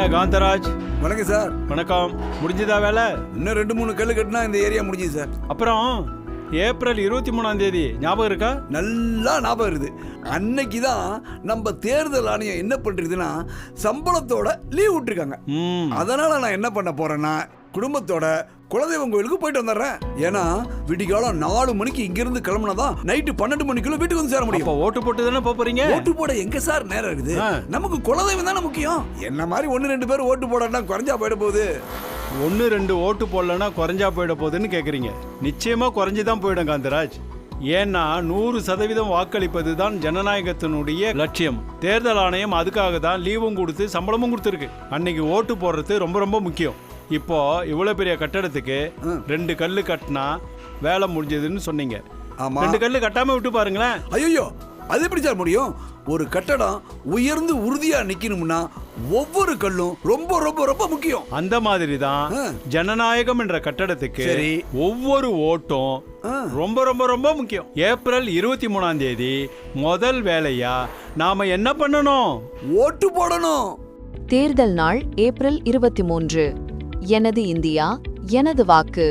என்ன காந்தராஜ்? வணக்கம் சார். வணக்கம். முடிஞ்சதா வேலை? இன்னும் 2-3 கல்லு கட்டினா இந்த ஏரியா முடிஞ்சுது சார். அப்புறம் ஏப்ரல் 23 ஞாபகம் இருக்கா? நல்லா ஞாபகம் இருக்குது. அன்னைக்கு தான் நம்ம தேர்தல் ஆணையம் என்ன பண்றதுன்னா சம்பளத்தோட லீவ் விட்டுருக்காங்க. அதனால நான் என்ன பண்ண போறேன்னா குடும்பத்தோட குலதெய்வம் கோயிலுக்கு போயிட்டு வந்துடுறேன். ஏன்னா விடிகாலம் 4 மணிக்கு இங்கிருந்து கிளம்புனாதான் நைட்டு 12 மணிக்குள்ள வீட்டுக்கு வந்து சேர முடியும். ஓட்டு போட்டு தானே போறீங்க? ஓட்டு போட எங்க சார் நேரம் இருக்குது? நமக்கு குலதெய்வம் தானே முக்கியம். என்ன மாதிரி 1-2 பேர் ஓட்டு போடனா குறைஞ்சா போயிட போகுது. 1-2 ஓட்டு போடலன்னா குறைஞ்சா போயிட போகுதுன்னு கேக்குறீங்க. நிச்சயமா குறைஞ்சுதான் போயிடும் காந்தராஜ். ஏன்னா 100% வாக்களிப்பது தான் ஜனநாயகத்தினுடைய லட்சியம். தேர்தல் ஆணையம் அதுக்காக தான் லீவும் கொடுத்து சம்பளமும் கொடுத்துருக்கு. அன்னைக்கு ஓட்டு போடுறது ரொம்ப ரொம்ப முக்கியம். இப்போ இவ்வளவு பெரிய கட்டடத்துக்கு 2 கல்லு கட்டினா வேலை முடிஞ்சதுன்னு சொன்னீங்க. 2 கல்லு கட்டாம விட்டு பாருங்களேன். ஐயோ, அது எப்படி சார் முடியும்? ஒரு கட்டடம் உயர்ந்து உறுதியா நிக்கணும்னா ஒவ்வொரு கல்லும் ரொம்ப ரொம்ப ரொம்ப முக்கியம். அந்த மாதிரி தான் ஜனநாயகம் என்ற கட்டடத்துக்கு ஒவ்வொரு ஓட்டும் ரொம்ப ரொம்ப ரொம்ப முக்கியம். ஏப்ரல் 23 முதல் வேலையா நாம என்ன பண்ணணும்? ஓட்டு போடணும். தேர்தல் நாள் ஏப்ரல் 23. எனது இந்தியா, எனது வாக்கு.